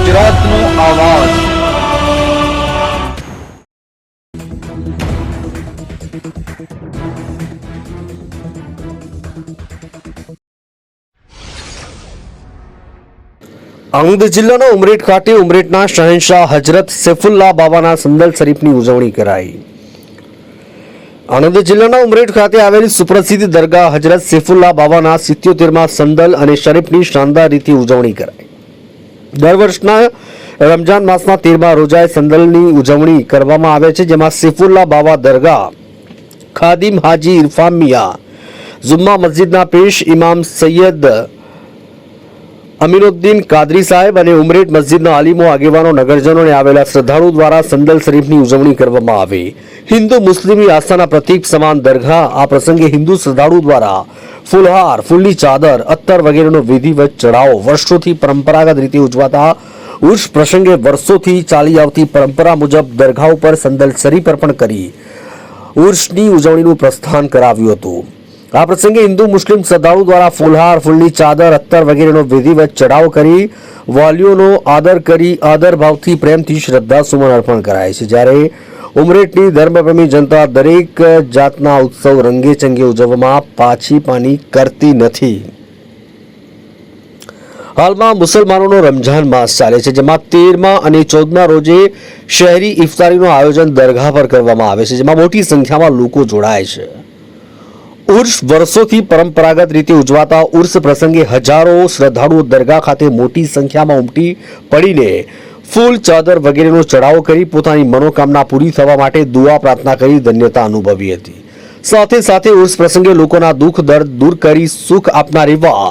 ગુજરાતનો આવાજ। આણંદ જિલ્લાના ઉમરેઠ ખાતે ઉમરેઠના શહેનશાહ હજરત સૈફુલ્લાહ બાવાના સંદલ શરીફની ઉજવણી કરાઈ। આણંદ જિલ્લાના ઉમરેઠ ખાતે આવેલી સુપ્રસિદ્ધ દરગાહ હજરત સૈફુલ્લાહ બાવાના 77માં સંદલ અને શરીફની શાનદાર રીતે ઉજવણી કરાઈ। દર વર્ષના રમજાન માસના 13મા રોજાએ સંદલની ઉજવણી કરવામાં આવે છે, જેમાં સૈફુલ્લાહ બાવા દરગાહ ખાદિમ હાજી ઇરફાન મિયા, જુમ્મા મસ્જિદના પેશ ઇમામ સૈયદ અમીનુદ્દીન કાદરી સાહેબ અને ઉમરેઠ મસ્જિદના આલિમો, આગેવાનો, નગરજનોને આવેલા શ્રદ્ધાળુ દ્વારા સંદલ શરીફની ઉજવણી કરવામાં આવી। હિન્દુ મુસ્લિમી આસ્થાના પ્રતીક સમાન દરગાહ આ પ્રસંગે હિન્દુ શ્રદ્ધાળુ દ્વારા ફૂલહાર, ફૂલની ચાદર, અત્તર વગેરેનો વિધિવત ચઢાવો વર્ષોથી પરંપરાગત રીતે ઉજવાતા ઉર્સ પ્રસંગે વર્ષોથી ચાલી આવતી પરંપરા મુજબ દરગાહ ઉપર સંદલ શરીફ અર્પણ કરી ઉર્સની ઉજવણીનું પ્રસ્થાન કરાવ્યું હતું। આ પ્રસંગે હિન્દુ મુસ્લિમ શ્રદ્ધાળુ દ્વારા ફૂલહાર, ફૂલની ચાદર, અત્તર વગેરેનો વિધિવત ચઢાવ કરી વાલીઓનો આદર કરી આદર ભાવથી પ્રેમથી શ્રદ્ધા સુમન અર્પણ કરાય છે। જ્યારે ઉમરેઠની ધર્મપ્રેમી જનતા દરેક જાતના ઉત્સવ રંગે ચંગે ઉજવવામાં પાછી પાની કરતી નથી। હાલમાં મુસલમાનોનો રમજાન માસ ચાલે છે, જેમાં 13મા અને 14મા રોજે શહેરી ઇફતારીનું આયોજન દરગાહ પર કરવામાં આવે છે, જેમાં મોટી સંખ્યામાં લોકો જોડાય છે। ઉર્સ વર્ષોથી પરંપરાગત રીતે ઉજવાતા ઉર્સ પ્રસંગે હજારો શ્રદ્ધાળુઓ દરગાહ ખાતે મોટી સંખ્યામાં ઉમટી પડીને ફૂલ, ચાદર વગેરેનો ચઢાવો કરી પોતાની મનોકામના પૂરી થવા માટે દુઆ પ્રાર્થના કરી ધન્યતા અનુભવી હતી। સાથે સાથે ઉર્સ પ્રસંગે લોકોના દુઃખ દર્દ દૂર કરી સુખ આપનાર એવા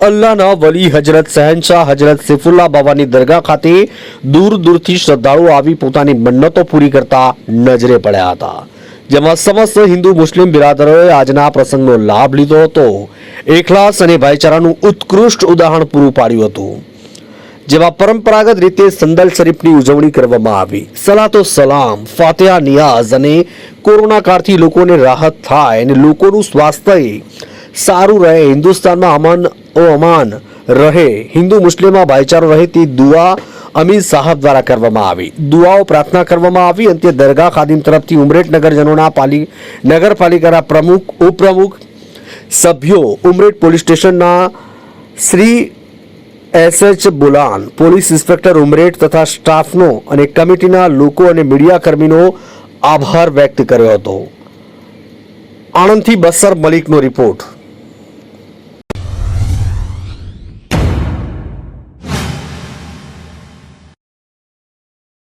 અલ્લાહના વલી હજરત શહેનશાહ હજરત સૈફુલ્લાહ બાવાની દરગાહ ખાતે દૂર દૂરથી શ્રદ્ધાળુઓ આવી પોતાની મન્નતો પૂરી કરતા નજરે પડ્યા હતા, જેમાં સમસ્ત હિન્દુ મુસ્લિમ બિરાદરોએ આજના પ્રસંગનો લાભ લીધો હતો। એકલાસ અને ભાઈચારાનું ઉત્કૃષ્ટ ઉદાહરણ પૂરું પાડ્યું હતું, જેમાં પરંપરાગત રીતે સંદલ શરીફની ઉજવણી કરવામાં આવી। સલાતો સલામ, ફાતિહા, નિયાઝ અને કોરોના કાળથી લોકોને રાહત થાય અને લોકોનું સ્વાસ્થ્ય સારું રહે, હિન્દુસ્તાનમાં અમન ઓ અમાન રહે, હિન્દુ મુસ્લિમમાં ભાઈચારો રહે તે દુઆ અમીર સાહેબ દ્વારા કરવામાં આવી। દુઆઓ પ્રાર્થના કરવામાં આવી। અંતે દરગાહ ખાદિમ તરફથી ઉમરેઠ નગરજનોના નગરપાલિકાના પ્રમુખ, ઉપપ્રમુખ, સભ્યો, ઉમરેઠ પોલીસ સ્ટેશનના Shri SH Bolan, police inspector Umreth તથા સ્ટાફનો અને કમિટીના લોકો અને મીડિયા કર્મીનો આભાર વ્યક્ત કર્યો હતો। આણંદથી બસર મલિકનો રિપોર્ટ।